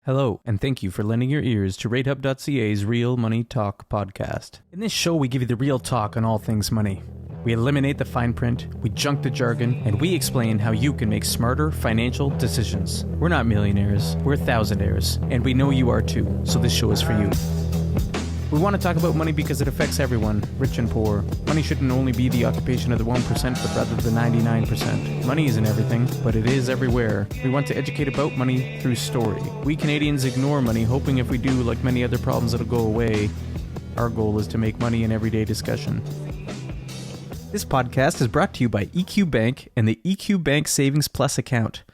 Hello, and thank you for lending your ears to Ratehub.ca's Real Money Talk podcast. In this show, we give you the real talk on all things money. We eliminate the fine print, we junk the jargon, and we explain how you can make smarter financial decisions. We're not millionaires, we're thousandaires, and we know you are too, so this show is for you. We want to talk about money because it affects everyone, rich and poor. Money shouldn't only be the occupation of the 1%, but rather the 99%. Money isn't everything, but it is everywhere. We want to educate about money through story. We Canadians ignore money, hoping if we do, like many other problems, it'll go away. Our goal is to make money an everyday discussion. This podcast is brought to you by EQ Bank and the EQ Bank Savings Plus account.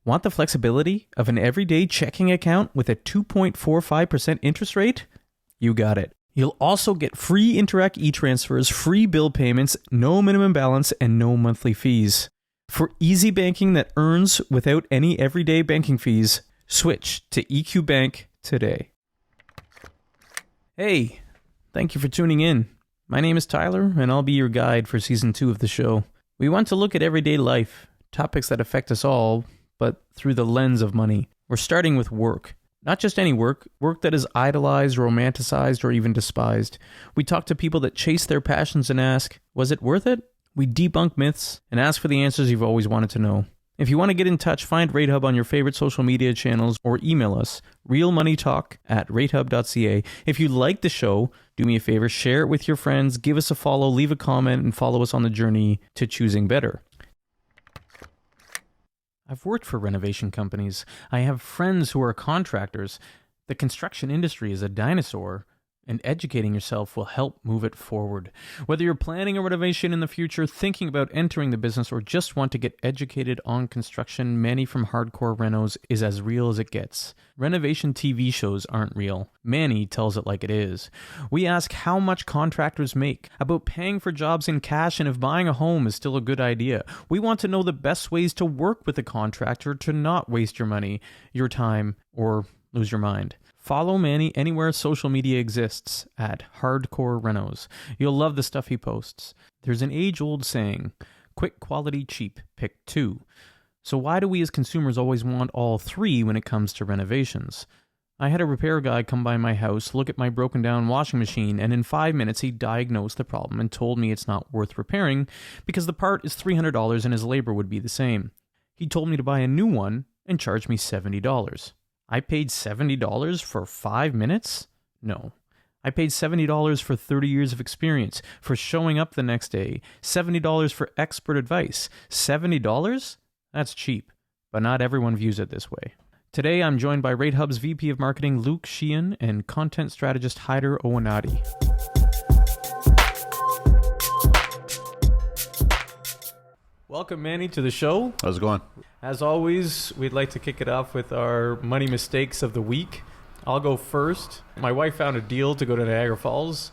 Want the flexibility of an everyday checking account with a 2.45% interest rate? You got it. You'll also get free Interac e-transfers, free bill payments, no minimum balance, and no monthly fees. For easy banking that earns without any everyday banking fees, switch to EQ Bank today. Hey, thank you for tuning in. My name is Tyler, and I'll be your guide for Season 2 of the show. We want to look at everyday life, topics that affect us all, but through the lens of money. We're starting with work. Not just any work that is idolized, romanticized, or even despised. We talk to people that chase their passions and ask, was it worth it? We debunk myths and ask for the answers you've always wanted to know. If you want to get in touch, find Ratehub on your favorite social media channels or email us, realmoneytalk@ratehub.ca. If you like the show, do me a favor, share it with your friends, give us a follow, leave a comment, and follow us on the journey to choosing better. I've worked for renovation companies. I have friends who are contractors. The construction industry is a dinosaur, and educating yourself will help move it forward. Whether you're planning a renovation in the future, thinking about entering the business, or just want to get educated on construction, Manny from Hardcore Renos is as real as it gets. Renovation TV shows aren't real. Manny tells it like it is. We ask how much contractors make, about paying for jobs in cash, and if buying a home is still a good idea. We want to know the best ways to work with a contractor to not waste your money, your time, or lose your mind. Follow Manny anywhere social media exists at Hardcore Renos. You'll love the stuff he posts. There's an age-old saying, quick, quality, cheap, pick two. So why do we as consumers always want all three when it comes to renovations? I had a repair guy come by my house, look at my broken down washing machine, and in 5 minutes he diagnosed the problem and told me it's not worth repairing because the part is $300 and his labor would be the same. He told me to buy a new one and charge me $70. I paid $70 for 5 minutes? No. I paid $70 for 30 years of experience, for showing up the next day, $70 for expert advice. $70? That's cheap, but not everyone views it this way. Today I'm joined by Ratehub's VP of Marketing, Luke Sheehan, and content strategist, Hyder Owainati. Welcome, Manny, to the show. How's it going? As always, we'd like to kick it off with our money mistakes of the week. I'll go first. My wife found a deal to go to Niagara Falls,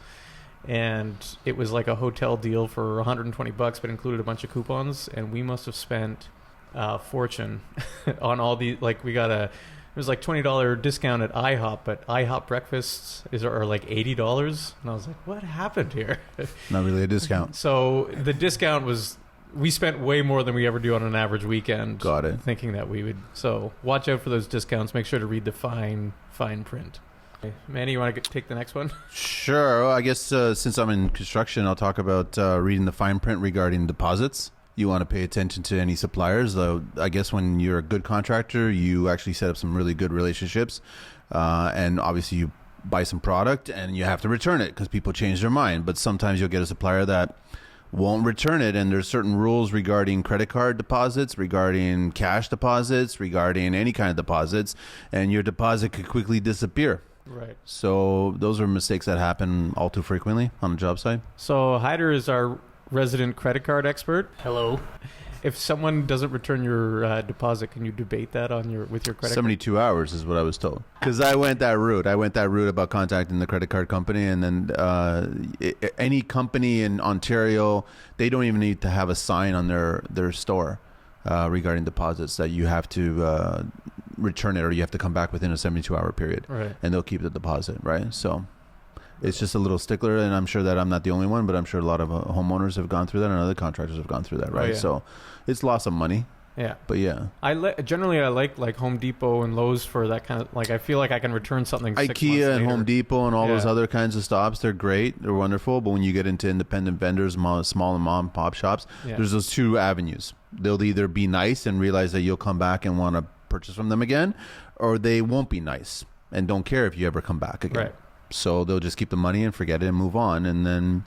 and it was like a hotel deal for $120, but included a bunch of coupons, and we must have spent a fortune on all the, like, we got it was like $20 discount at IHOP, but IHOP breakfasts are like $80, and I was like, what happened here? Not really a discount. So the discount was... We spent way more than we ever do on an average weekend. Got it. Thinking that we would. So watch out for those discounts. Make sure to read the fine print. Okay. Manny, you want to take the next one? Sure. Well, I guess since I'm in construction, I'll talk about reading the fine print regarding deposits. You want to pay attention to any suppliers. I guess when you're a good contractor, you actually set up some really good relationships. And obviously you buy some product and you have to return it because people change their mind. But sometimes you'll get a supplier that won't return it, and there's certain rules regarding credit card deposits, regarding cash deposits, regarding any kind of deposits, and your deposit could quickly disappear. Right. So those are mistakes that happen all too frequently on a job site. So Hyder is our resident credit card expert. Hello. If someone doesn't return your deposit, can you debate that with your credit 72 card? hours is what I was told. Because I went that route. About contacting the credit card company. And then any company in Ontario, they don't even need to have a sign on their store regarding deposits that you have to return it or you have to come back within a 72-hour period. Right. And they'll keep the deposit, right? So it's just a little stickler, and I'm sure that I'm not the only one, but I'm sure a lot of homeowners have gone through that and other contractors have gone through that, right? Oh, yeah. So it's loss of money. Yeah. But yeah, generally I like Home Depot and Lowe's for that kind of, like, I feel like I can return something 6 months IKEA and later. Home Depot and all those other kinds of stops, they're great, they're wonderful. But when you get into independent vendors, small and mom and pop shops, there's those two avenues. They'll either be nice and realize that you'll come back and want to purchase from them again, or they won't be nice and don't care if you ever come back again. Right. So they'll just keep the money and forget it and move on, and then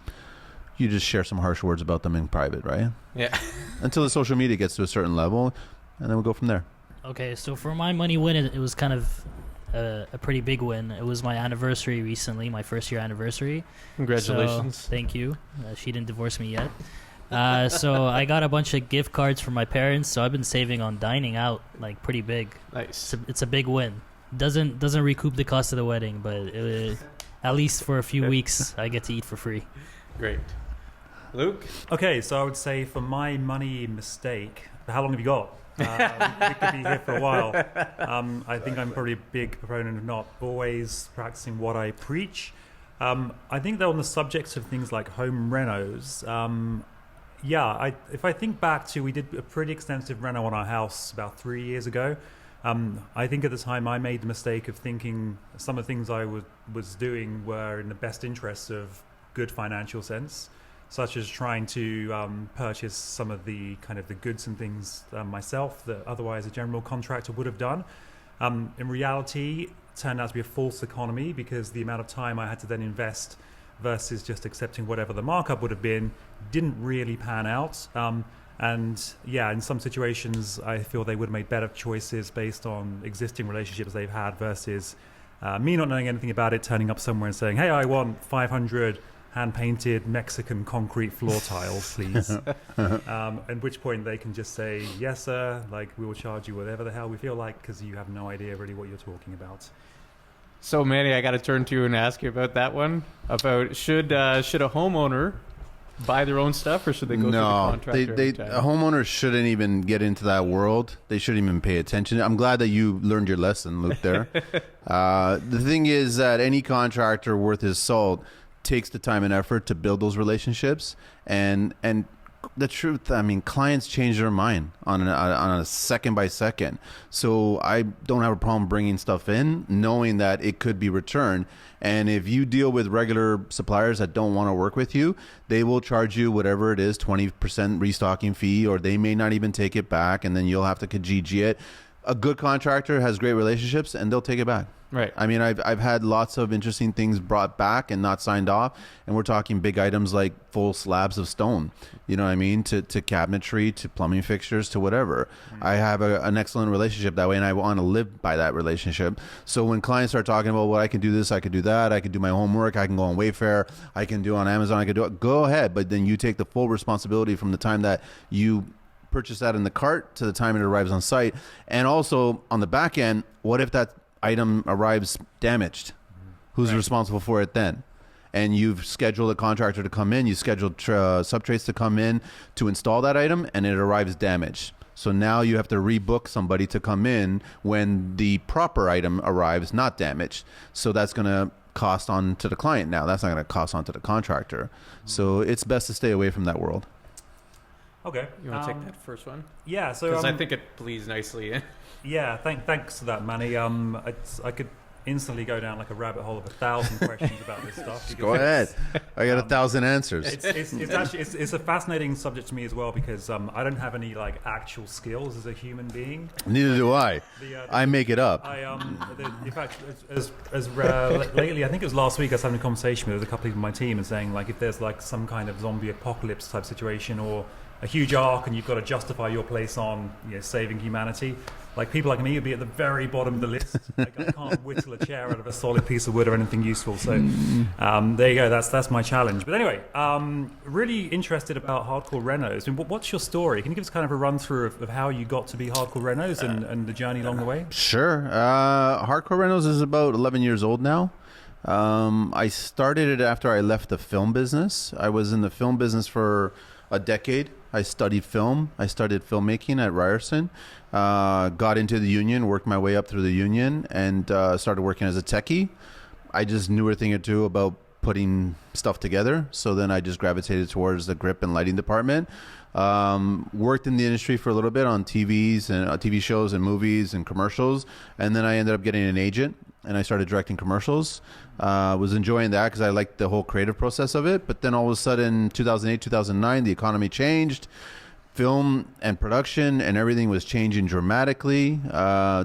you just share some harsh words about them in private, right? Yeah. Until the social media gets to a certain level, and then we'll go from there. Okay, so for my money win, it was kind of a pretty big win. It was my anniversary recently, my first year anniversary. Congratulations. So, thank you. She didn't divorce me yet. So I got a bunch of gift cards from my parents, so I've been saving on dining out, like, pretty big. Nice. It's a big win. Doesn't recoup the cost of the wedding, but at least for a few weeks, I get to eat for free. Great. Luke? Okay, so I would say for my money mistake, how long have you got? We could be here for a while. I think I'm probably a big proponent of not always practicing what I preach. I think that on the subject of things like home renos, if I think back to, we did a pretty extensive reno on our house about 3 years ago. I think at the time I made the mistake of thinking some of the things I was doing were in the best interests of good financial sense, such as trying to purchase some of the kind of the goods and things myself that otherwise a general contractor would have done. In reality, it turned out to be a false economy, because the amount of time I had to then invest versus just accepting whatever the markup would have been didn't really pan out. And yeah, in some situations, I feel they would have made better choices based on existing relationships they've had versus me not knowing anything about it, turning up somewhere and saying, hey, I want 500 hand-painted Mexican concrete floor tiles, please. At which point they can just say, yes, sir, like, we will charge you whatever the hell we feel like, because you have no idea really what you're talking about. So, Manny, I got to turn to you and ask you about that one. About should a homeowner buy their own stuff, or should they go to the contractor? Homeowners shouldn't even get into that world. They shouldn't even pay attention. I'm glad that you learned your lesson, Luke, there. The thing is that any contractor worth his salt takes the time and effort to build those relationships, and the truth, I mean, clients change their mind on a second by second. So I don't have a problem bringing stuff in, knowing that it could be returned. And if you deal with regular suppliers that don't want to work with you, they will charge you whatever it is, 20% restocking fee, or they may not even take it back, and then you'll have to Kijiji it. A good contractor has great relationships, and they'll take it back. Right. I mean, I've had lots of interesting things brought back and not signed off, and we're talking big items like full slabs of stone, you know what I mean, to cabinetry, to plumbing fixtures, to whatever. I have an excellent relationship that way, and I want to live by that relationship. So when clients start talking about, well, I can do this, I could do that, I could do my homework, I can go on Wayfair, I can do on Amazon, I could do it, go ahead, but then you take the full responsibility from the time that you purchase that in the cart to the time it arrives on site. And also on the back end, what if that item arrives damaged? Who's responsible for it then? And you've scheduled a contractor to come in, you scheduled subtrades to come in to install that item, and it arrives damaged. So now you have to rebook somebody to come in when the proper item arrives not damaged. So that's going to cost on to the client now. That's not going to cost on to the contractor. So it's best to stay away from that world. Okay. You want to take that first one? Yeah, so because I think it bleeds nicely in. Yeah, thanks for that, Manny. I could instantly go down like a rabbit hole of 1,000 questions about this stuff. Go ahead. I got 1,000 answers. It's a fascinating subject to me as well, because I don't have any like actual skills as a human being. Neither do I. I make it up. In fact, lately, I think it was last week, I was having a conversation with a couple of people on my team and saying, like, if there's like some kind of zombie apocalypse type situation or a huge arc and you've got to justify your place on, you know, saving humanity, like, people like me would be at the very bottom of the list. Like, I can't whittle a chair out of a solid piece of wood or anything useful. So there you go. That's my challenge. But anyway, really interested about hardcore renos. I mean, what's your story? Can you give us kind of a run through of how you got to be hardcore renos and the journey along the way? Sure. Hardcore renos is about 11 years old now. I started it after I left the film business. I was in the film business for a decade. I studied film. I started filmmaking at Ryerson. Got into the union, worked my way up through the union, and started working as a techie. I just knew a thing or two about putting stuff together. So then I just gravitated towards the grip and lighting department. Worked in the industry for a little bit on TVs and TV shows and movies and commercials, and then I ended up getting an agent and I started directing commercials. Was enjoying that because I liked the whole creative process of it. But then all of a sudden, 2008, 2009, the economy changed. Film and production and everything was changing dramatically.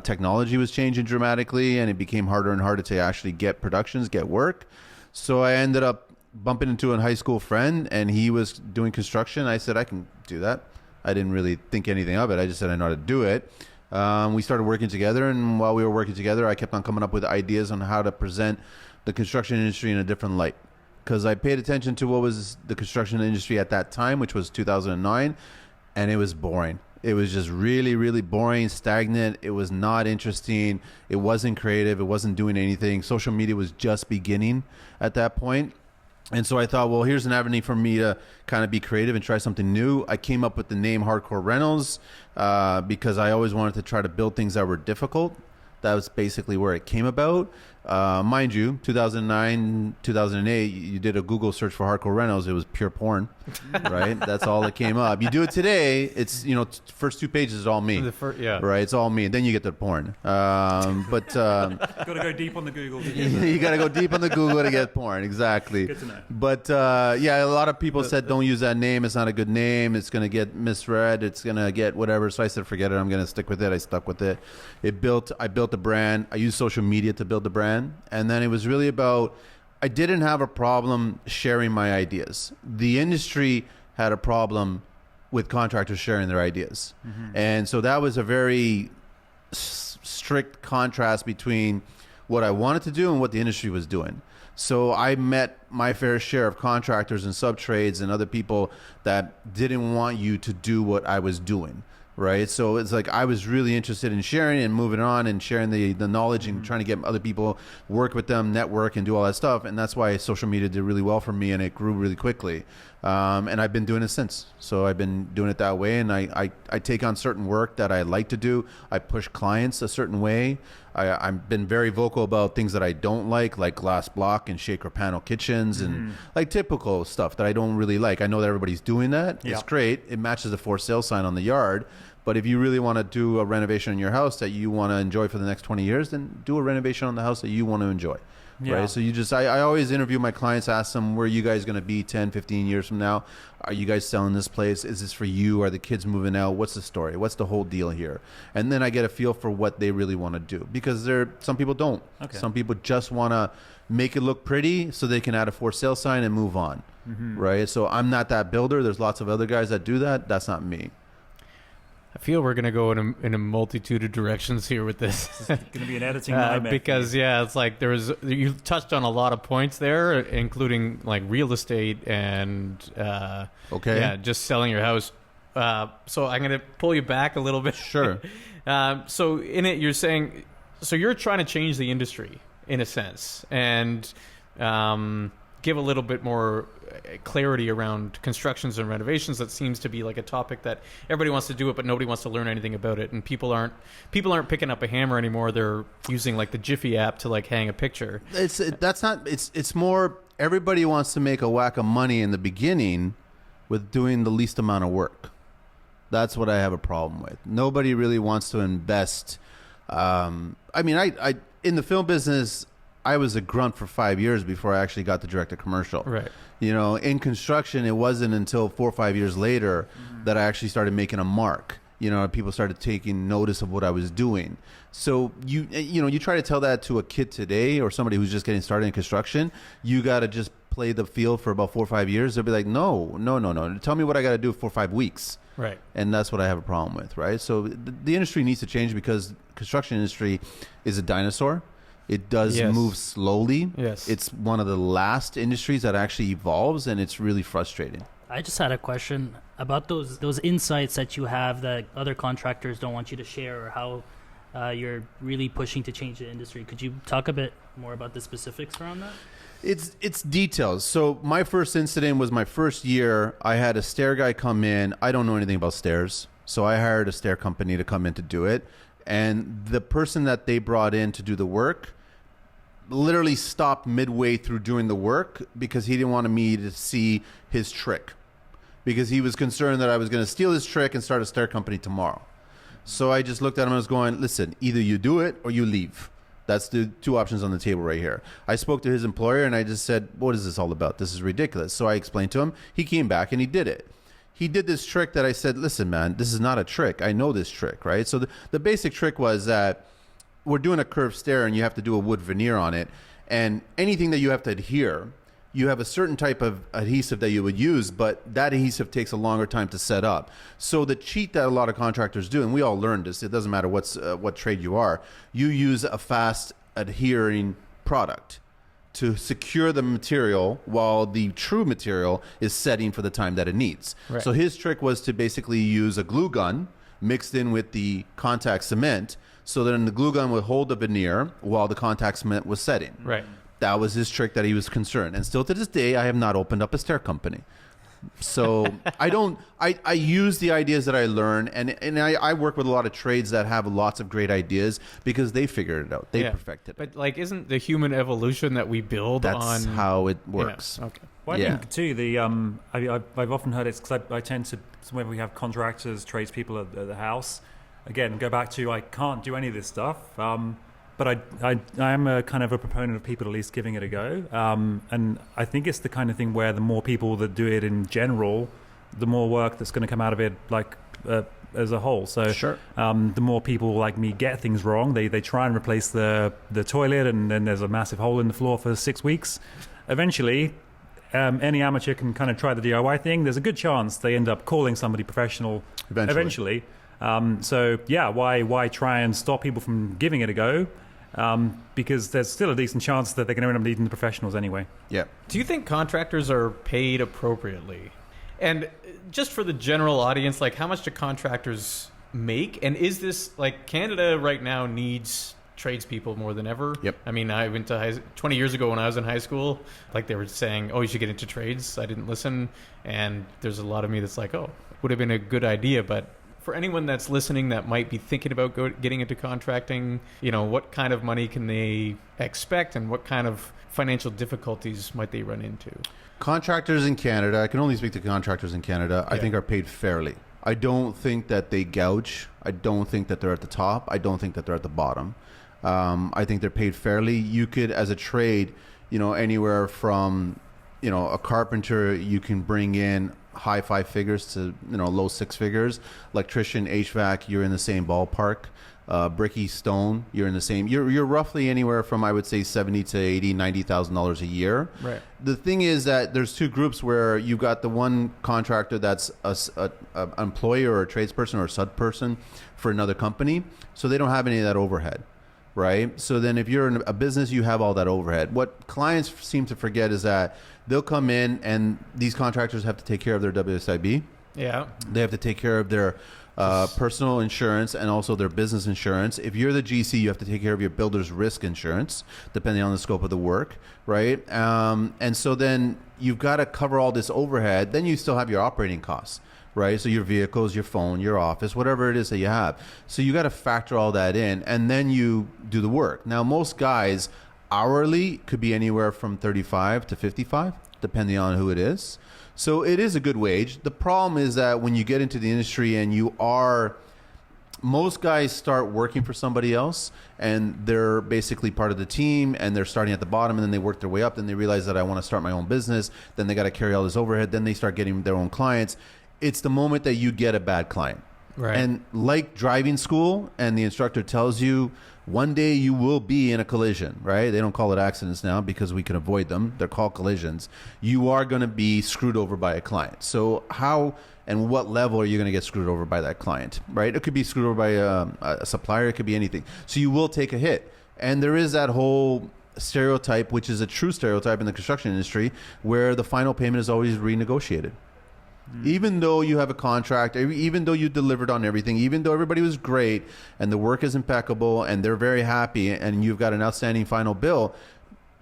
Technology was changing dramatically, and it became harder and harder to actually get productions, get work. So I ended up bumping into a high school friend, and he was doing construction. I said, I can do that. I didn't really think anything of it. I just said I know how to do it. We started working together, and while we were working together, I kept on coming up with ideas on how to present the construction industry in a different light. Because I paid attention to what was the construction industry at that time, which was 2009, and it was boring. It was just really, really boring, stagnant. It was not interesting. It wasn't creative. It wasn't doing anything. Social media was just beginning at that point. And so I thought, well, here's an avenue for me to kind of be creative and try something new. I came up with the name Hardcore Rentals because I always wanted to try to build things that were difficult. That was basically where it came about. Mind you, 2009, 2008, you did a Google search for Hardcore Renos. It was pure porn, right? That's all that came up. You do it today, it's, first 2 pages is all me. Yeah. Right, it's all me. Then you get the porn. But Got to go deep on the Google. you got to go deep on the Google to get porn. Exactly. Good to know. But yeah, a lot of people said don't use that name. It's not a good name. It's going to get misread. It's going to get whatever. So I said forget it. I'm going to stick with it. I stuck with it. I built the brand. I used social media to build the brand. And then it was really about, I didn't have a problem sharing my ideas. The industry had a problem with contractors sharing their ideas. Mm-hmm. And so that was a very strict contrast between what I wanted to do and what the industry was doing. So I met my fair share of contractors and sub-trades and other people that didn't want you to do what I was doing. Right. So it's like I was really interested in sharing and moving on and sharing the knowledge and trying to get other people, work with them, network and do all that stuff. And that's why social media did really well for me and it grew really quickly. And I've been doing it since. So I've been doing it that way. And I take on certain work that I like to do. I push clients a certain way. I've been very vocal about things that I don't like glass block and shaker panel kitchens and like typical stuff that I don't really like. I know that everybody's doing that. Yeah. It's great. It matches the for sale sign on the yard. But if you really want to do a renovation in your house that you want to enjoy for the next 20 years, then do a renovation on the house that you want to enjoy. Yeah. Right. So I always interview my clients, ask them, where are you guys going to be 10, 15 years from now? Are you guys selling this place? Is this for you? Are the kids moving out? What's the story? What's the whole deal here? And then I get a feel for what they really want to do, because some people don't. Okay. Some people just want to make it look pretty so they can add a for sale sign and move on. Mm-hmm. Right. So I'm not that builder. There's lots of other guys that do that. That's not me. I feel we're going to go in a multitude of directions here with this. It's going to be an editing nightmare. Because, yeah, it's like you touched on a lot of points there, including like real estate and just selling your house. So I'm going to pull you back a little bit. Sure. So in it, you're saying, so you're trying to change the industry in a sense and give a little bit more clarity around constructions and renovations. That seems to be like a topic that everybody wants to do it, but nobody wants to learn anything about it. And people aren't picking up a hammer anymore. They're using like the Jiffy app to like hang a picture. It's more, everybody wants to make a whack of money in the beginning with doing the least amount of work. That's what I have a problem with. Nobody really wants to invest. I in the film business, I was a grunt for 5 years before I actually got to direct a commercial. Right. In construction, it wasn't until 4 or 5 years later that I actually started making a mark. People started taking notice of what I was doing. So you try to tell that to a kid today or somebody who's just getting started in construction, you got to just play the field for about 4 or 5 years. They'll be like, no. Tell me what I got to do for 5 weeks. Right. And that's what I have a problem with. Right. So the industry needs to change because construction industry is a dinosaur. It does move slowly. Yes. It's one of the last industries that actually evolves, and it's really frustrating. I just had a question about those insights that you have that other contractors don't want you to share, or how you're really pushing to change the industry. Could you talk a bit more about the specifics around that? It's details. So my first incident was my first year. I had a stair guy come in. I don't know anything about stairs, so I hired a stair company to come in to do it. And the person that they brought in to do the work literally stopped midway through doing the work because he didn't want me to see his trick. because he was concerned that I was going to steal his trick and start a stair company tomorrow. So I just looked at him and was going, listen, either you do it or you leave. That's the two options on the table right here. I spoke to his employer and I just said, what is this all about? This is ridiculous. So I explained to him. He came back and he did it. He did this trick that I said, listen, man, this is not a trick. I know this trick, right? So the basic trick was that we're doing a curved stair and you have to do a wood veneer on it. And anything that you have to adhere, you have a certain type of adhesive that you would use, but that adhesive takes a longer time to set up. So the cheat that a lot of contractors do, and we all learned this, it doesn't matter what trade you are, you use a fast adhering product to secure the material while the true material is setting for the time that it needs. Right. So his trick was to basically use a glue gun mixed in with the contact cement, so that the glue gun would hold the veneer while the contact cement was setting. Right. That was his trick that he was concerned. And still to this day, I have not opened up a stair company. So I use the ideas that I learn, and I work with a lot of trades that have lots of great ideas because they figured it out. They perfected it. But like, isn't the human evolution that we build That's on... how it works. Yeah. Okay. Well, I think too, I've often heard it's because I tend to, when we have contractors, tradespeople at the house, again, go back to, I can't do any of this stuff. But I am a kind of a proponent of people at least giving it a go. And I think it's the kind of thing where the more people that do it in general, the more work that's going to come out of it, like as a whole. So sure. The more people like me get things wrong, they try and replace the toilet, and then there's a massive hole in the floor for 6 weeks. Eventually, any amateur can kind of try the DIY thing. There's a good chance they end up calling somebody professional eventually. So yeah, why try and stop people from giving it a go? Because there's still a decent chance that they're going to end up needing the professionals anyway. Yeah. Do you think contractors are paid appropriately? And just for the general audience, like, how much do contractors make? And is this, like, Canada right now needs tradespeople more than ever? Yep. I mean, I went to 20 years ago when I was in high school, like, they were saying, oh, you should get into trades. I didn't listen. And there's a lot of me that's like, oh, would have been a good idea, but for anyone that's listening that might be thinking about getting into contracting, you know, what kind of money can they expect and what kind of financial difficulties might they run into? Contractors in Canada, I can only speak to contractors in Canada, I think are paid fairly. I don't think that they gouge. I don't think that they're at the top. I don't think that they're at the bottom. I think they're paid fairly. You could, as a trade, you know, anywhere from, you know, a carpenter, you can bring in high 5 figures to, you know, low 6 figures. Electrician, HVAC, you're in the same ballpark. Bricky, stone, you're in the same. You're roughly anywhere from, I would say, $70,000 to $90,000 a year. Right. The thing is that there's two groups where you've got the one contractor that's a employee or a tradesperson or a sub person for another company, so they don't have any of that overhead. Right. So then if you're in a business, you have all that overhead. What clients seem to forget is that they'll come in and these contractors have to take care of their WSIB. Yeah. They have to take care of their personal insurance and also their business insurance. If you're the GC, you have to take care of your builder's risk insurance, depending on the scope of the work. Right. And so then you've got to cover all this overhead. Then you still have your operating costs. Right, so your vehicles, your phone, your office, whatever it is that you have. So you got to factor all that in, and then you do the work. Now, most guys hourly could be anywhere from 35 to 55, depending on who it is. So it is a good wage. The problem is that when you get into the industry and most guys start working for somebody else, and they're basically part of the team, and they're starting at the bottom, and then they work their way up. Then they realize that I want to start my own business. Then they got to carry all this overhead. Then they start getting their own clients. It's the moment that you get a bad client. Right. And like driving school, and the instructor tells you one day you will be in a collision, right? They don't call it accidents now because we can avoid them. They're called collisions. You are going to be screwed over by a client. So how and what level are you going to get screwed over by that client, right? It could be screwed over by a supplier. It could be anything. So you will take a hit. And there is that whole stereotype, which is a true stereotype in the construction industry, where the final payment is always renegotiated. Even though you have a contract, even though you delivered on everything, even though everybody was great and the work is impeccable and they're very happy and you've got an outstanding final bill,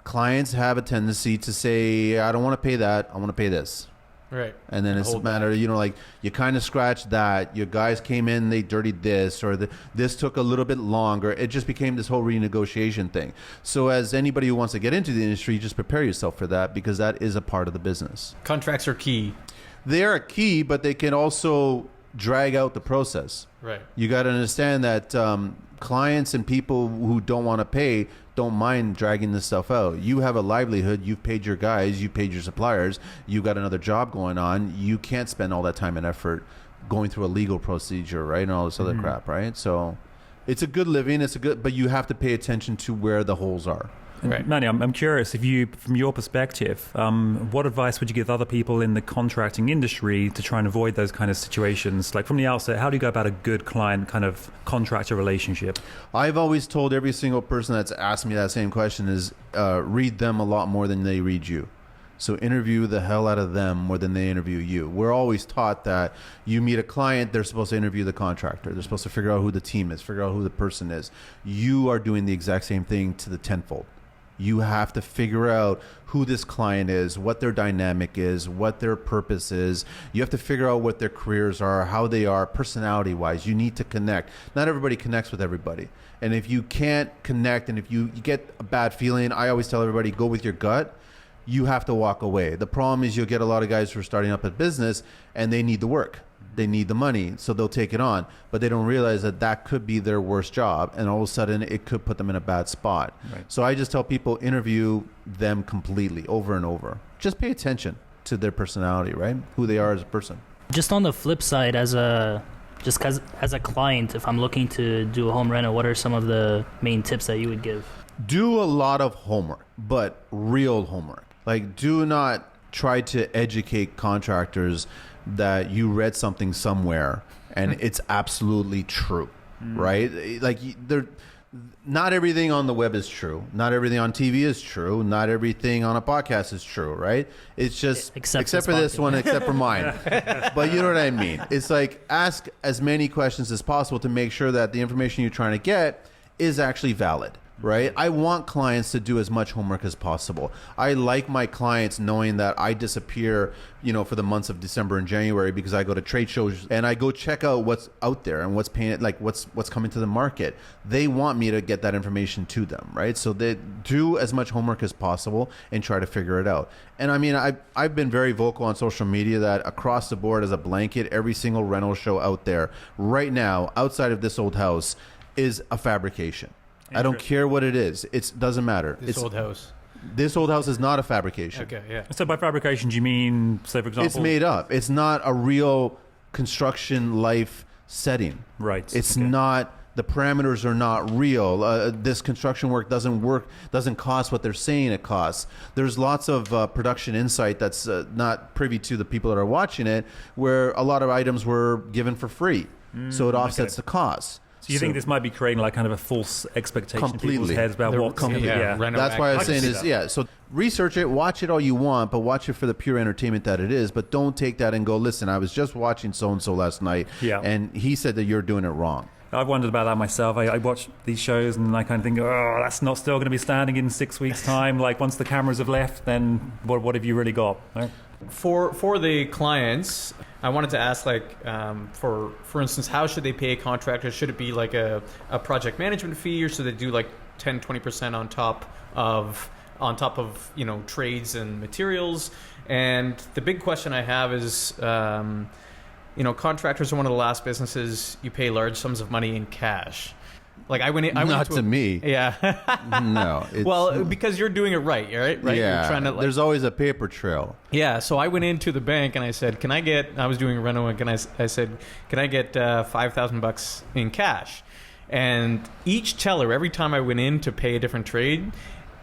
clients have a tendency to say, I don't want to pay that, I want to pay this. Right. And then it's a matter, you know, like you kind of scratch that. Your guys came in, they dirtied this, or this took a little bit longer. It just became this whole renegotiation thing. So as anybody who wants to get into the industry, just prepare yourself for that because that is a part of the business. Contracts are key. They are key, but they can also drag out the process. Right. You got to understand that clients and people who don't want to pay don't mind dragging this stuff out. You have a livelihood. You've paid your guys. You've paid your suppliers. You got another job going on. You can't spend all that time and effort going through a legal procedure, right, and all this other crap, right? So it's a good living. But you have to pay attention to where the holes are. Right. Manny, I'm curious, if you, from your perspective, what advice would you give other people in the contracting industry to try and avoid those kind of situations? Like from the outset, how do you go about a good client kind of contractor relationship? I've always told every single person that's asked me that same question is read them a lot more than they read you. So interview the hell out of them more than they interview you. We're always taught that you meet a client, they're supposed to interview the contractor. They're supposed to figure out who the team is, figure out who the person is. You are doing the exact same thing to the tenfold. You have to figure out who this client is, what their dynamic is, what their purpose is. You have to figure out what their careers are, how they are personality-wise. You need to connect. Not everybody connects with everybody. And if you can't connect and if you get a bad feeling, I always tell everybody, go with your gut. You have to walk away. The problem is you'll get a lot of guys who are starting up a business and they need the work. They need the money, so they'll take it on. But they don't realize that that could be their worst job, and all of a sudden it could put them in a bad spot. Right. So I just tell people, interview them completely over and over. Just pay attention to their personality, right? Who they are as a person. Just on the flip side, as a client, if I'm looking to do a home reno, what are some of the main tips that you would give? Do a lot of homework, but real homework. Like, do not try to educate contractors that you read something somewhere and it's absolutely true, right? Like, not everything on the web is true. Not everything on TV is true. Not everything on a podcast is true, right? It's just, except for this one, except for mine. But you know what I mean? It's like, ask as many questions as possible to make sure that the information you're trying to get is actually valid. Right? I want clients to do as much homework as possible. I like my clients knowing that I disappear, for the months of December and January because I go to trade shows and I go check out what's out there and what's painted, like what's coming to the market. They want me to get that information to them, right? So they do as much homework as possible and try to figure it out. And I mean, I've been very vocal on social media that across the board as a blanket, every single rental show out there right now, outside of this old house, is a fabrication. I don't care what it is. It doesn't matter. This old house. This old house is not a fabrication. Okay, yeah. So by fabrication, do you mean, say, for example... It's made up. It's not a real construction life setting. Right. It's not... The parameters are not real. This construction work doesn't cost what they're saying it costs. There's lots of production insight that's not privy to the people that are watching it, where a lot of items were given for free. So it offsets the cost. So you think this might be creating like kind of a false expectation in people's heads about what... That's why I was saying is, so research it, watch it all you want, but watch it for the pure entertainment that it is. But don't take that and go, listen, I was just watching so-and-so last night, and he said that you're doing it wrong. I've wondered about that myself. I watch these shows and I kind of think, oh, that's not still going to be standing in 6 weeks' time. Like, once the cameras have left, then what have you really got? Right? For the clients, I wanted to ask, like, for instance, how should they pay a contractor? Should it be like a project management fee, or should they do like 10-20% on top of trades and materials? And the big question I have is, contractors are one of the last businesses you pay large sums of money in cash. Like, I went to me. Yeah. No. Well, because you're doing it right? Yeah. You're trying to, there's always a paper trail. Yeah. So I went into the bank and I said, I was doing a reno, and I said, can I get $5,000 in cash? And each teller, every time I went in to pay a different trade,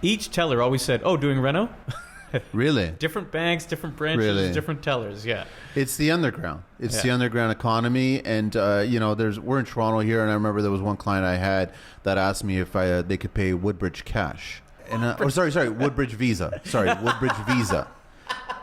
each teller always said, oh, doing reno? Really? Different banks, different branches, different tellers. Yeah. It's the underground. It's the underground economy, and we're in Toronto here, and I remember there was one client I had that asked me if they could pay Woodbridge cash, and Woodbridge Visa. Woodbridge Visa.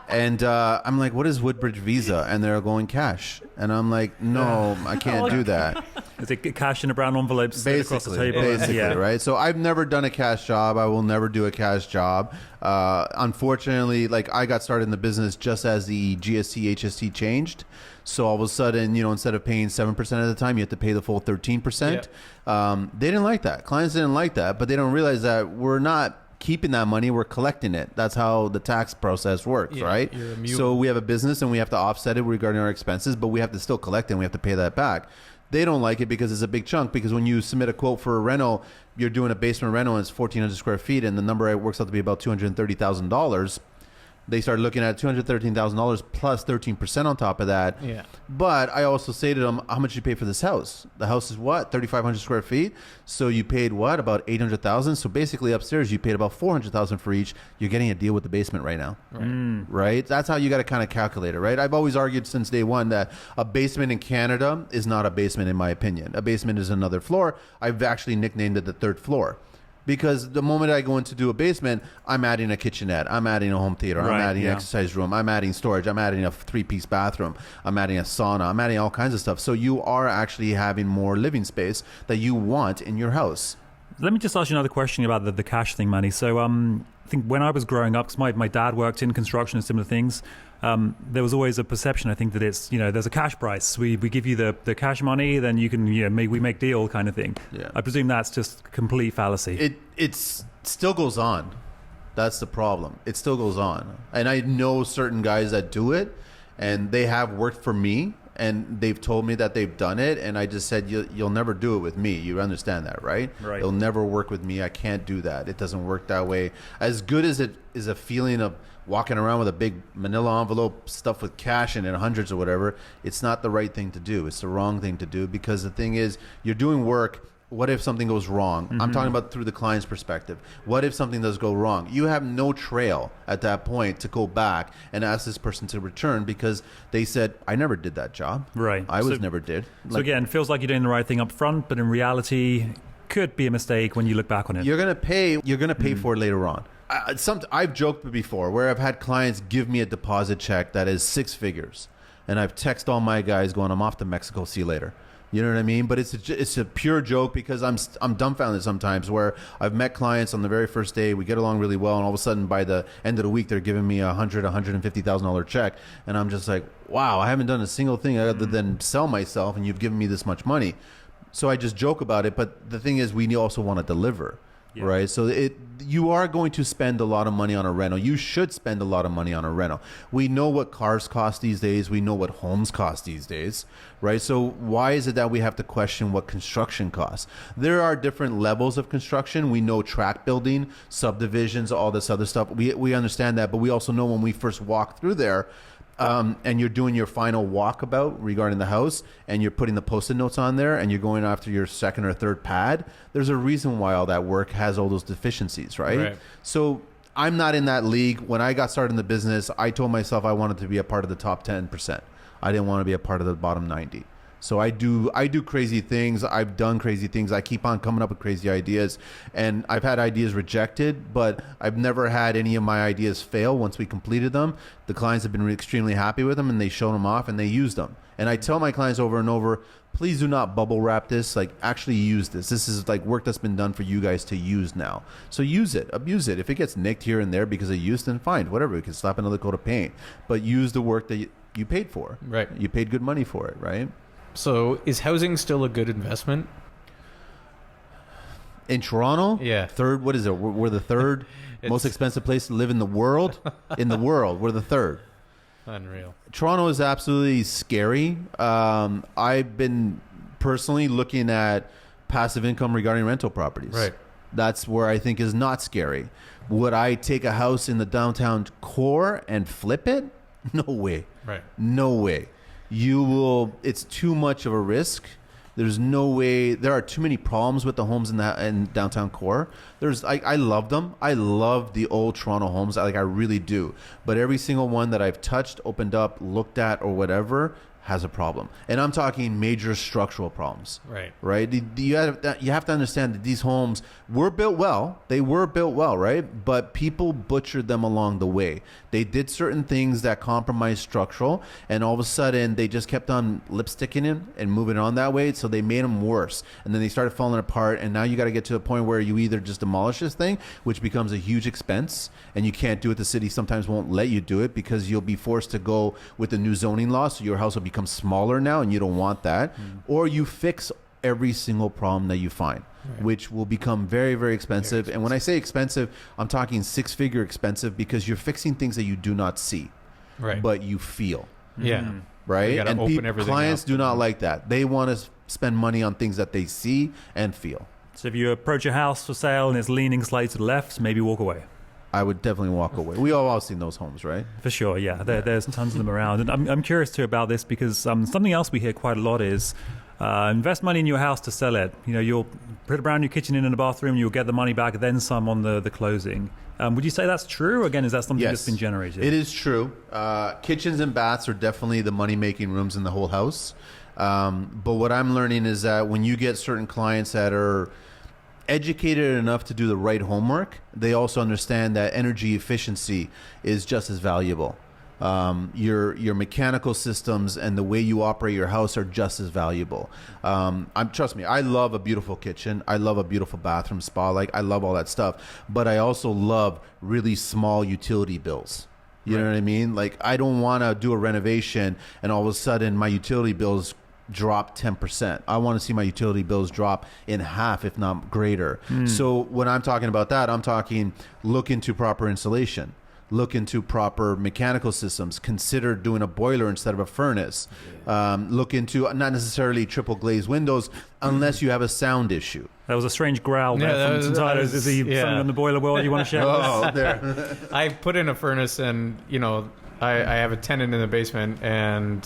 And I'm like, what is Woodbridge Visa? And they're going cash. And I'm like, no, I can't do that. Is it cash in a brown envelope across the table? Basically, right? So I've never done a cash job. I will never do a cash job. Unfortunately, like, I got started in the business just as the GST, HST changed. So all of a sudden, instead of paying 7% of the time, you have to pay the full 13%. They didn't like that. Clients didn't like that, but they don't realize that we're not keeping that money, we're collecting it. That's how the tax process works, right? So we have a business and we have to offset it regarding our expenses, but we have to still collect it and we have to pay that back. They don't like it because it's a big chunk, because when you submit a quote for a reno, you're doing a basement reno and it's 1,400 square feet and the number works out to be about $230,000. They start looking at $213,000 plus 13% on top of that. Yeah. But I also say to them, how much did you pay for this house? The house is what? 3,500 square feet. So you paid what? About 800,000. So basically upstairs you paid about 400,000 for each. You're getting a deal with the basement right now. Right? That's how you got to kind of calculate it, right? I've always argued since day one that a basement in Canada is not a basement in my opinion. A basement is another floor. I've actually nicknamed it the third floor. Because the moment I go in to do a basement, I'm adding a kitchenette, I'm adding a home theater, I'm adding an exercise room, I'm adding storage, I'm adding a 3-piece bathroom, I'm adding a sauna, I'm adding all kinds of stuff. So you are actually having more living space that you want in your house. Let me just ask you another question about the cash thing, Manny. So I think when I was growing up, because my dad worked in construction and similar things, there was always a perception, I think, that it's, there's a cash price. We give you the cash money, then you can, we make deal kind of thing. Yeah. I presume that's just complete fallacy. It still goes on. That's the problem. It still goes on. And I know certain guys that do it, and they have worked for me, and they've told me that they've done it, and I just said, you'll never do it with me. You understand that, right? Right. It'll never work with me. I can't do that. It doesn't work that way. As good as it is a feeling of walking around with a big manila envelope stuffed with cash in it, hundreds or whatever, it's not the right thing to do. It's the wrong thing to do, because the thing is, you're doing work. What if something goes wrong? I'm talking about through the client's perspective. What if something does go wrong? You have no trail at that point to go back and ask this person to return, because they said, I never did that job. Right. I never did. So again, feels like you're doing the right thing up front, but in reality, could be a mistake when you look back on it. You're gonna pay for it later on. I've joked before where I've had clients give me a deposit check that is 6 figures, and I've texted all my guys going, I'm off to Mexico, see you later. You know what I mean? But it's a pure joke, because I'm dumbfounded sometimes, where I've met clients on the very first day, we get along really well, and all of a sudden by the end of the week they're giving me $150,000 check, and I'm just like, wow, I haven't done a single thing other than sell myself, and you've given me this much money. So I just joke about it, but the thing is, we also want to deliver. Yeah. Right. So you are going to spend a lot of money on a rental. You should spend a lot of money on a rental. We know what cars cost these days. We know what homes cost these days. Right. So why is it that we have to question what construction costs? There are different levels of construction. We know tract building, subdivisions, all this other stuff. We understand that. But we also know when we first walk through there, and you're doing your final walkabout regarding the house, and you're putting the post-it notes on there, and you're going after your second or third pad, there's a reason why all that work has all those deficiencies, right? So I'm not in that league. When I got started in the business, I told myself I wanted to be a part of the top 10%. I didn't want to be a part of the bottom 90. So I do crazy things. I've done crazy things. I keep on coming up with crazy ideas, and I've had ideas rejected, but I've never had any of my ideas fail once we completed them. The clients have been extremely happy with them, and they show them off and they use them. And I tell my clients over and over, please do not bubble wrap this. Like, actually use this. This is like work that's been done for you guys to use now. So use it, abuse it. If it gets nicked here and there because of use, then fine, whatever. We can slap another coat of paint, but use the work that you paid for. Right. You paid good money for it, right? So is housing still a good investment? In Toronto? Yeah. Third, what is it? We're the third most expensive place to live in the world. In the world, we're the third. Unreal. Toronto is absolutely scary. I've been personally looking at passive income regarding rental properties. Right. That's where I think is not scary. Would I take a house in the downtown core and flip it? No way. Right. No way. It's too much of a risk. There's no way. There are too many problems with the homes in downtown core. I love them. I love the old Toronto homes. I really do. But every single one that I've touched, opened up, looked at, or whatever has a problem. And I'm talking major structural problems. Right. You have to understand that these homes were built well. They were built well, right? But people butchered them along the way. They did certain things that compromised structural, and all of a sudden they just kept on lipsticking it and moving on that way. So they made them worse. And then they started falling apart. And now you got to get to the point where you either just demolish this thing, which becomes a huge expense, and you can't do it. The city sometimes won't let you do it because you'll be forced to go with the new zoning law. So your house will become smaller now, and you don't want that. Or you fix every single problem that you find, which will become very, very expensive. And when I say expensive, I'm talking six-figure expensive, because you're fixing things that you do not see, but you feel. Yeah. Right? And clients do not like that. They want to spend money on things that they see and feel. So if you approach a house for sale and it's leaning slightly to the left, maybe walk away. I would definitely walk away. We all seen those homes, right? For sure, yeah. There's tons of them around. And I'm curious too about this, because something else we hear quite a lot is invest money in your house to sell it. You know, you'll put a brand new kitchen in and a bathroom, you'll get the money back, then some on the closing. Would you say that's true? Again, is that something that's been generated? It is true. Kitchens and baths are definitely the money-making rooms in the whole house. But what I'm learning is that when you get certain clients that are educated enough to do the right homework, they also understand that energy efficiency is just as valuable. Your mechanical systems and the way you operate your house are just as valuable. Trust me, I love a beautiful kitchen. I love a beautiful bathroom, spa. Like, I love all that stuff. But I also love really small utility bills. You know what I mean? Like, I don't want to do a renovation and all of a sudden my utility bills drop 10%. I want to see my utility bills drop in half, if not greater. So when I'm talking about that, I'm talking look into proper insulation, look into proper mechanical systems, consider doing a boiler instead of a furnace, look into not necessarily triple glazed windows unless you have a sound issue. That was a strange growl there from Tyler. Is he something on the boiler world you want to share? There. I put in a furnace, and I have a tenant in the basement, and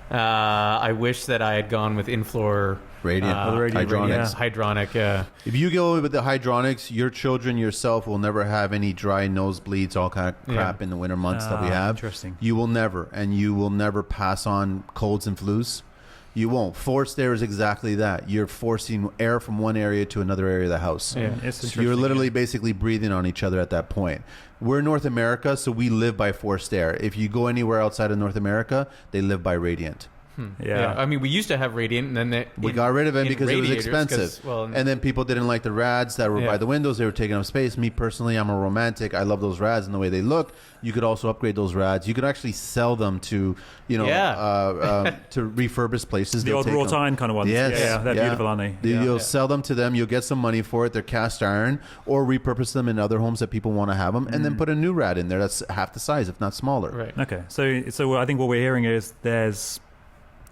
I wish that I had gone with in-floor hydronics. Hydronic. If you go with the hydronics, your children, yourself will never have any dry nosebleeds, all kind of crap in the winter months that we have. Interesting. You will never, and you will never pass on colds and flus. You won't. Forced air is exactly that. You're forcing air from one area to another area of the house. Yeah, it's so you're literally basically breathing on each other at that point. We're North America, so we live by forced air. If you go anywhere outside of North America, they live by radiant. Yeah. I mean, we used to have radiant, and then we got rid of it because it was expensive. And then people didn't like the rads that were by the windows. They were taking up space. Me personally, I'm a romantic. I love those rads and the way they look. You could also upgrade those rads. You could actually sell them to, to refurbished places. The old wrought iron kind of ones. Yes. Yeah, they're beautiful, aren't they? You'll sell them to them. You'll get some money for it. They're cast iron, or repurpose them in other homes that people want to have them, and then put a new rad in there that's half the size, if not smaller. Right. Okay. So I think what we're hearing is there's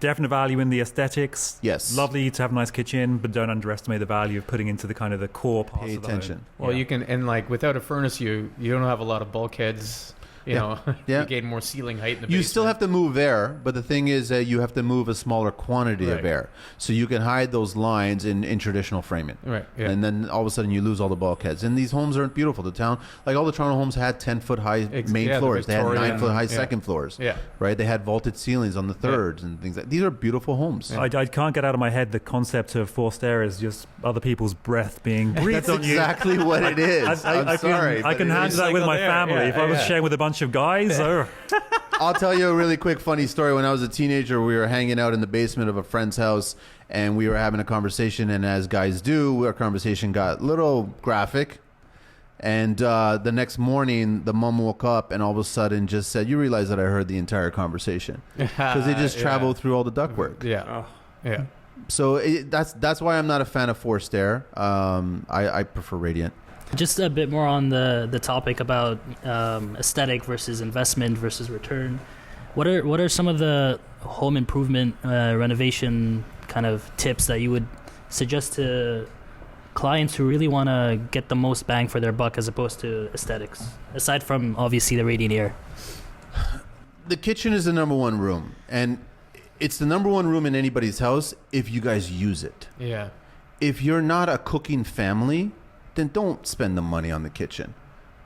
definite value in the aesthetics. Yes. Lovely to have a nice kitchen, but don't underestimate the value of putting into the kind of the core parts Pay of the attention. home. Well, you can, and like without a furnace, you don't have a lot of bulkheads. You gain more ceiling height in the basement. You still have to move air, but the thing is that you have to move a smaller quantity of air. So you can hide those lines in traditional framing. Right. Yeah. And then all of a sudden you lose all the bulkheads. And these homes aren't beautiful. The town, like all the Toronto homes had 10-foot high main floors. They had 9-foot high second floors. Yeah. Right? They had vaulted ceilings on the thirds and things like that. These are beautiful homes. I can't get out of my head the concept of forced air is just other people's breath being breathed on you. That's exactly what it is. I'm sorry. I can handle that with my family. If I was sharing with a bunch of guys, I'll tell you a really quick funny story. When I was a teenager, we were hanging out in the basement of a friend's house, and we were having a conversation, and as guys do, our conversation got a little graphic. And the next morning, the mom woke up and all of a sudden just said, "You realize that I heard the entire conversation?" Because they just traveled through all the ductwork. Yeah. So that's why I'm not a fan of forced air. I prefer radiant. Just a bit more on the topic about aesthetic versus investment versus return. What are some of the home improvement renovation kind of tips that you would suggest to clients who really want to get the most bang for their buck as opposed to aesthetics, aside from obviously the radiant air? The kitchen is the number one room, and it's the number one room in anybody's house if you guys use it. Yeah. If you're not a cooking family, then don't spend the money on the kitchen,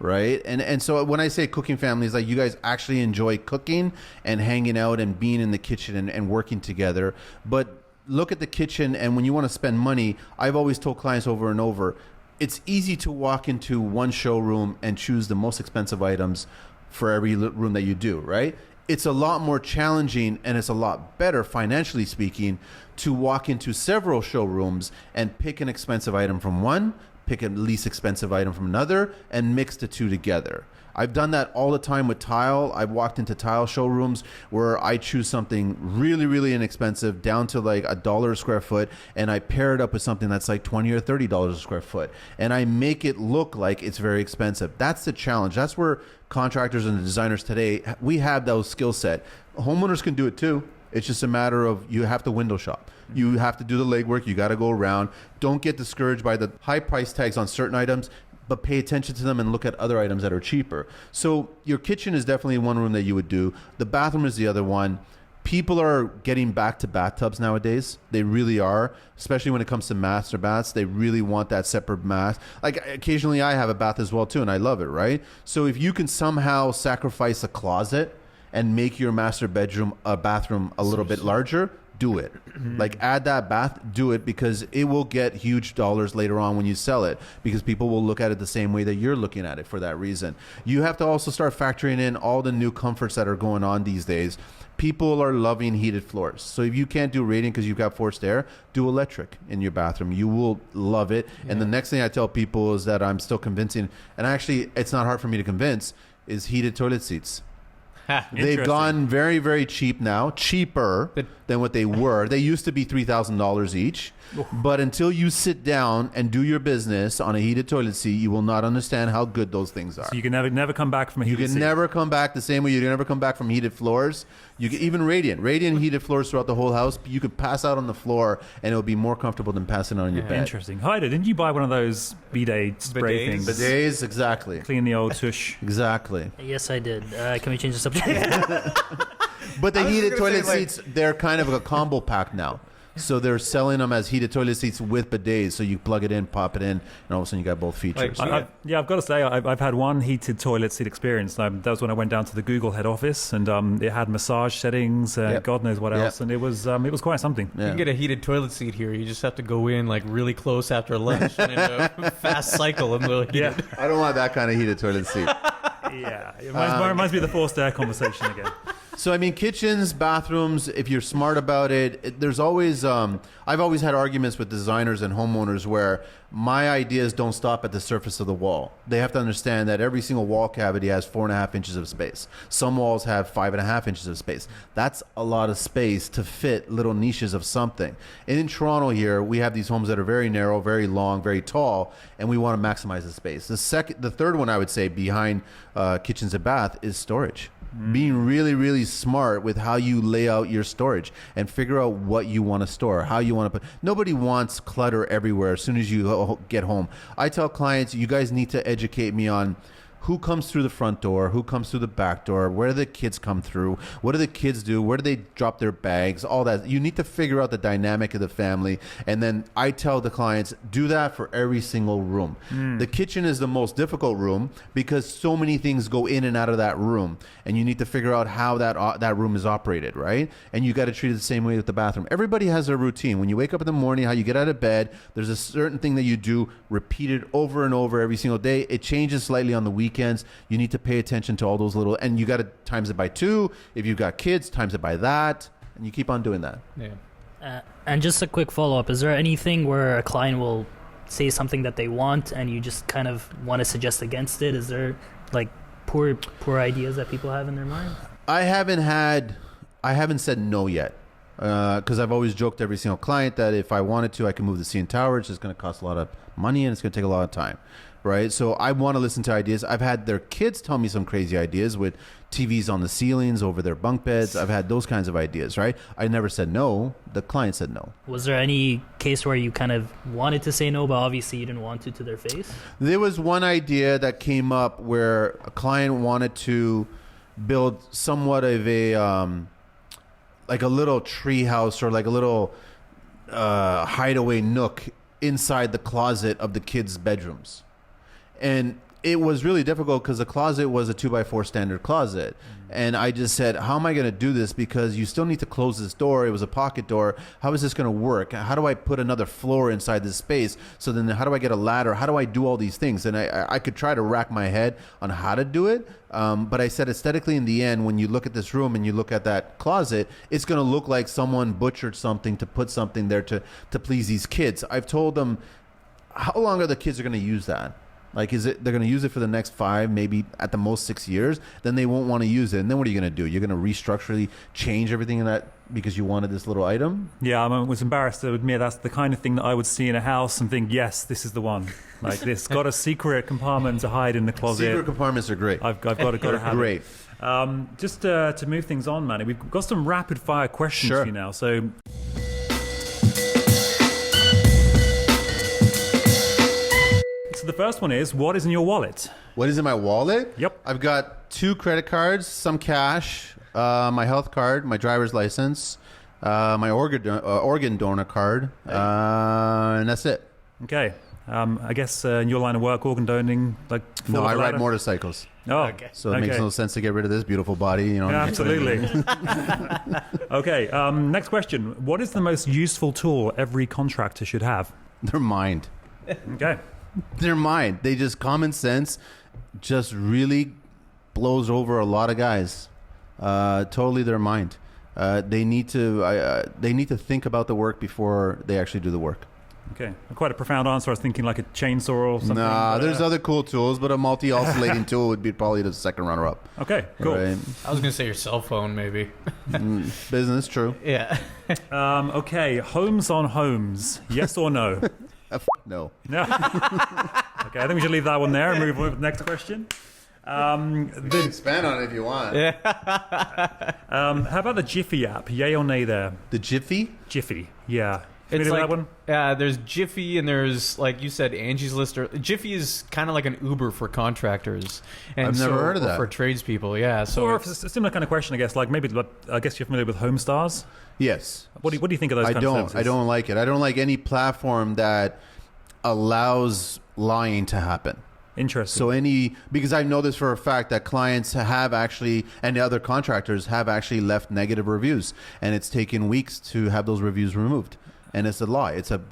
right? And so when I say cooking families, like you guys actually enjoy cooking and hanging out and being in the kitchen and working together. But look at the kitchen, and when you want to spend money, I've always told clients over and over, it's easy to walk into one showroom and choose the most expensive items for every room that you do, right? It's a lot more challenging, and it's a lot better financially speaking to walk into several showrooms and pick an expensive item from one, pick a least expensive item from another, and mix the two together. I've done that all the time with tile. I've walked into tile showrooms where I choose something really, really inexpensive down to like $1 a square foot, and I pair it up with something that's like $20 or $30 a square foot, and I make it look like it's very expensive. That's the challenge. That's where contractors and the designers today, we have those skill set. Homeowners can do it too. It's just a matter of you have to window shop. You have to do the legwork. You got to go around. Don't get discouraged by the high price tags on certain items, but pay attention to them and look at other items that are cheaper. So your kitchen is definitely one room that you would do. The bathroom is the other one. People are getting back to bathtubs nowadays. They really are, especially when it comes to master baths. They really want that separate bath. Like occasionally I have a bath as well too, and I love it, right? So if you can somehow sacrifice a closet and make your master bathroom a little bit larger, do it. Like add that bath, do it, because it will get huge dollars later on when you sell it, because people will look at it the same way that you're looking at it for that reason. You have to also start factoring in all the new comforts that are going on these days. People are loving heated floors. So if you can't do radiant because you've got forced air, do electric in your bathroom. You will love it. Yeah. And the next thing I tell people is that I'm still convincing, and actually it's not hard for me to convince, is heated toilet seats. They've gone very, very cheap now, cheaper than what they were. They used to be $3,000 each. But until you sit down and do your business on a heated toilet seat, you will not understand how good those things are. So you can never come back from a heated seat. You can never come back the same way you can never come back from heated floors. You can, even radiant heated floors throughout the whole house. You could pass out on the floor and it will be more comfortable than passing out on your bed. Interesting. Hyder, didn't you buy one of those bidet spray things? Bidets, exactly. Clean the old tush. Exactly. Yes, I did. Can we change the subject? But the heated toilet seats, they're kind of a combo pack now. So they're selling them as heated toilet seats with bidets. So you plug it in, pop it in, and all of a sudden you got both features. I've got to say, I've had one heated toilet seat experience. That was when I went down to the Google head office, and it had massage settings, God knows what else, and it was quite something. You can get a heated toilet seat here. You just have to go in like really close after lunch and in a fast cycle. And I don't want that kind of heated toilet seat. It reminds me of the forced air conversation again. So, I mean, kitchens, bathrooms, if you're smart about it, there's always, I've always had arguments with designers and homeowners where my ideas don't stop at the surface of the wall. They have to understand that every single wall cavity has 4.5 inches of space. Some walls have 5.5 inches of space. That's a lot of space to fit little niches of something. And in Toronto here, we have these homes that are very narrow, very long, very tall, and we want to maximize the space. The third one I would say behind kitchens and bath is storage. Being really, really smart with how you lay out your storage and figure out what you want to store, how you want to put. Nobody wants clutter everywhere as soon as you get home. I tell clients, you guys need to educate me on who comes through the front door, who comes through the back door, where do the kids come through, what do the kids do, where do they drop their bags, all that. You need to figure out the dynamic of the family, and then I tell the clients, do that for every single room. The kitchen is the most difficult room because so many things go in and out of that room, and you need to figure out how that room is operated, right? And you got to treat it the same way with the bathroom. Everybody has their routine. When you wake up in the morning, how you get out of bed, there's a certain thing that you do repeated over and over every single day. It changes slightly on the weekends. You need to pay attention to all those little, and you got to times it by 2. If you've got kids, times it by that, and you keep on doing that. And just a quick follow-up, is there anything where a client will say something that they want and you just kind of want to suggest against it? Is there like poor ideas that people have in their mind? I haven't said no yet. Because I've always joked to every single client that if I wanted to, I can move the CN tower. It's just going to cost a lot of money and it's going to take a lot of time, right? So I want to listen to ideas. I've had their kids tell me some crazy ideas with TVs on the ceilings over their bunk beds. I've had those kinds of ideas, right? I never said no. The client said no. Was there any case where you kind of wanted to say no, but obviously you didn't want to their face? There was one idea that came up where a client wanted to build somewhat of a... like a little tree house or like a little hideaway nook inside the closet of the kids' bedrooms. And it was really difficult because the closet was a 2x4 standard closet. And I just said, how am I going to do this? Because you still need to close this door. It was a pocket door. How is this going to work? How do I put another floor inside this space? So then how do I get a ladder? How do I do all these things? And I could try to rack my head on how to do it. But I said aesthetically in the end, when you look at this room and you look at that closet, it's going to look like someone butchered something to put something there to please these kids. I've told them, how long are the kids are going to use that? Like, is it they're going to use it for the next 5, maybe at the most 6 years? Then they won't want to use it. And then what are you going to do? You're going to restructurally change everything in that because you wanted this little item? Yeah, I was embarrassed to admit that's the kind of thing that I would see in a house and think, yes, this is the one. Like, this got a secret compartment to hide in the closet. Secret compartments are great. I've got to have great. it. Just to move things on, Manny, we've got some rapid fire questions for you now. So. So the first one is, what is in your wallet? What is in my wallet? Yep. I've got 2 credit cards, some cash, my health card, my driver's license, my organ donor card, and that's it. Okay. I guess in your line of work, organ donating, like... No, I ride motorcycles. Oh, Okay. So it makes no sense to get rid of this beautiful body, you know. Yeah, absolutely. Okay, next question. What is the most useful tool every contractor should have? Their mind. Okay. Their mind. They just, common sense just really blows over a lot of guys. Totally their mind. They need to think about the work before they actually do the work. Okay. Quite a profound answer. I was thinking like a chainsaw or something. Nah, there's other cool tools, but a multi-oscillating tool would be probably the second runner-up. Okay, cool. Right? I was going to say your cell phone, maybe. Business, true. Yeah. Okay, homes on homes. Yes or no? No. No. Okay, I think we should leave that one there and move on to the next question. Expand on it if you want. How about the Jiffy app? Yay or nay there? The Jiffy? Jiffy, yeah. It's Familiar like, with that one? there's Jiffy and there's, like you said, Angie's List. Jiffy is kind of like an Uber for contractors. And I've never heard of that. For tradespeople, yeah. So Or it's a similar kind of question, I guess. Like maybe, I guess you're familiar with Homestars. Yes. What do you think of those kind of services? I don't like it. I don't like any platform that allows lying to happen. Interesting. So because I know this for a fact that clients have actually, and the other contractors have actually left negative reviews, and it's taken weeks to have those reviews removed. And it's a lie. It's a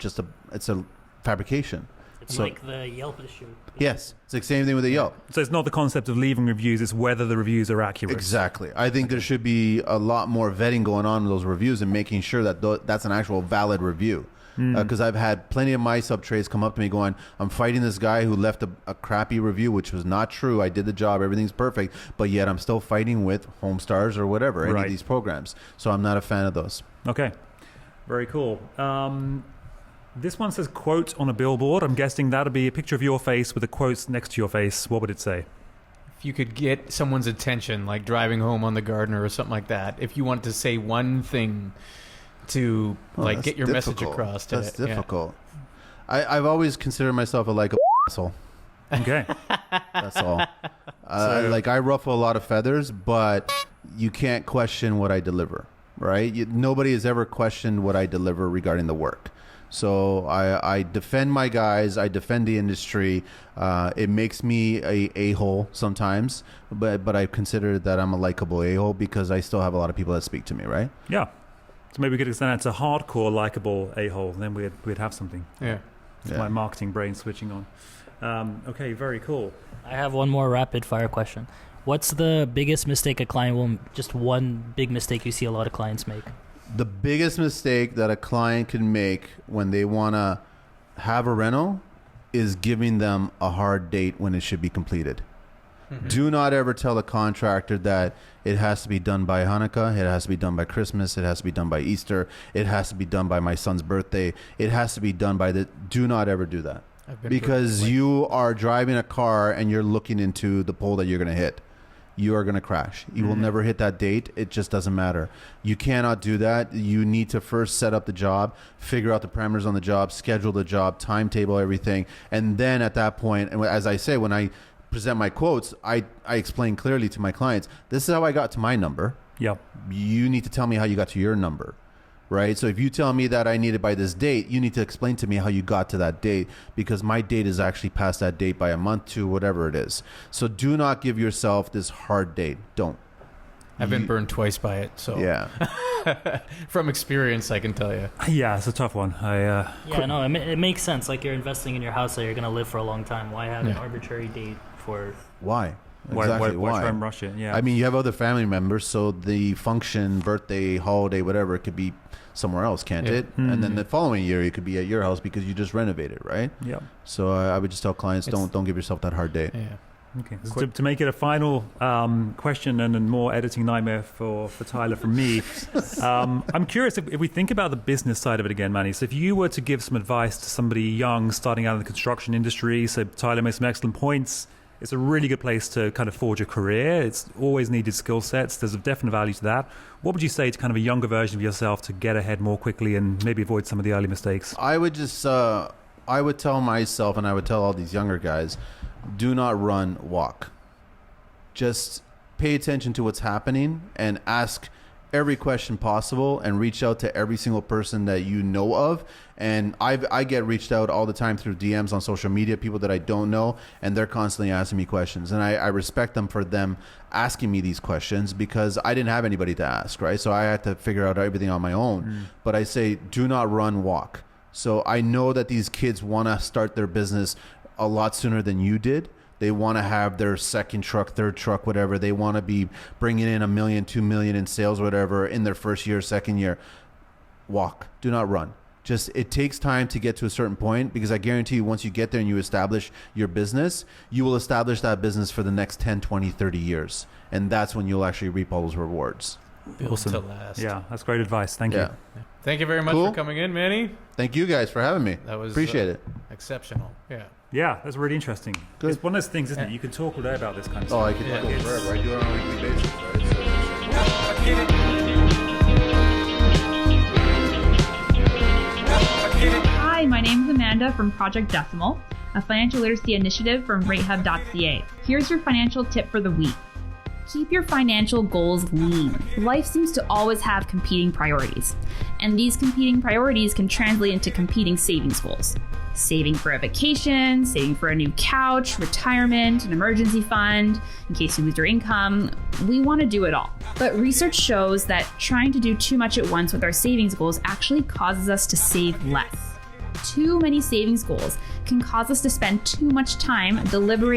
fabrication. It's like the Yelp issue. Yes, it's the same thing with the Yelp. So it's not the concept of leaving reviews; it's whether the reviews are accurate. Exactly. I think there should be a lot more vetting going on in those reviews and making sure that that's an actual valid review. Because I've had plenty of my sub-trades come up to me going, I'm fighting this guy who left a crappy review, which was not true. I did the job. Everything's perfect. But yet I'm still fighting with Homestars or whatever, any of these programs. So I'm not a fan of those. Okay. Very cool. This one says quote on a billboard. I'm guessing that'll be a picture of your face with a quote next to your face. What would it say? if you could get someone's attention, like driving home on the Gardener or something like that, if you wanted to say one thing to get your message across to That's difficult. I've always considered myself a likable asshole. Okay. That's all. I ruffle a lot of feathers, but you can't question what I deliver, right? Nobody has ever questioned what I deliver regarding the work. So I defend my guys. I defend the industry. It makes me a hole sometimes, but I consider that I'm a likable a-hole because I still have a lot of people that speak to me, right? Yeah. So maybe we could extend that to hardcore likable a-hole, then we'd have something. Yeah. It's my marketing brain switching on. Okay, very cool. I have one more rapid fire question. What's the biggest mistake a client will, just one big mistake you see a lot of clients make? The biggest mistake that a client can make when they want to have a reno is giving them a hard date when it should be completed. Mm-hmm. Do not ever tell a contractor that it has to be done by Hanukkah, it has to be done by Christmas, it has to be done by Easter, it has to be done by my son's birthday, it has to be done by the... Do not ever do that. Because you are driving a car and you're looking into the pole that you're going to hit. You are going to crash. You will never hit that date. It just doesn't matter. You cannot do that. You need to first set up the job, figure out the parameters on the job, schedule the job, timetable everything. And then at that point, and as I say, when I present my quotes, I explain clearly to my clients, this is how I got to my number. Yep. You need to tell me how you got to your number. Right? So if you tell me that I need it by this date, you need to explain to me how you got to that date, because my date is actually past that date by a month, 2, whatever it is. So do not give yourself this hard date. Don't. I've been burned twice by it, so yeah. From experience, I can tell you. Yeah, it's a tough one. It makes sense. Like, you're investing in your house that you're going to live for a long time. Why have an arbitrary date for... Why? Exactly. Why try and rush it? Yeah. I mean, you have other family members, so the function, birthday, holiday, whatever, it could be somewhere else, can't it? And then the following year, it could be at your house because you just renovated, right? Yeah. So I would just tell clients, don't give yourself that hard day. Yeah. Okay. So to make it a final question and a more editing nightmare for Tyler from me, I'm curious if we think about the business side of it again, Manny. So if you were to give some advice to somebody young starting out in the construction industry, so Tyler made some excellent points. It's a really good place to kind of forge a career. It's always needed skill sets. There's a definite value to that. What would you say to kind of a younger version of yourself to get ahead more quickly and maybe avoid some of the early mistakes? I would just, I would tell myself, and I would tell all these younger guys, do not run, walk. Just pay attention to what's happening and ask every question possible and reach out to every single person that you know of. And I get reached out all the time through DMs on social media, people that I don't know, and they're constantly asking me questions. And I respect them for them asking me these questions because I didn't have anybody to ask, right? So I had to figure out everything on my own. But I say, do not run, walk. So I know that these kids want to start their business a lot sooner than you did. They want to have their second truck, third truck, whatever. They want to be bringing in $1 million, $2 million in sales, whatever, in their first year, second year. Walk. Do not run. Just, it takes time to get to a certain point because I guarantee you once you get there and you establish your business, you will establish that business for the next 10, 20, 30 years. And that's when you'll actually reap all those rewards. Build to last. Yeah, that's great advice. Thank you. Thank you very much for coming in, Manny. Thank you guys for having me. That was appreciate it. Exceptional. Yeah. Yeah, that's really interesting. Good. It's one of those things, isn't it? You can talk all day about this kind of stuff. Oh, I could talk forever. I do it on a weekly basis, right? Hi, my name is Amanda from Project Decimal, a financial literacy initiative from Ratehub.ca. Here's your financial tip for the week. Keep your financial goals lean. Life seems to always have competing priorities, and these competing priorities can translate into competing savings goals. Saving for a vacation, saving for a new couch, retirement, an emergency fund, in case you lose your income. We want to do it all. But research shows that trying to do too much at once with our savings goals actually causes us to save less. Too many savings goals can cause us to spend too much time deliberating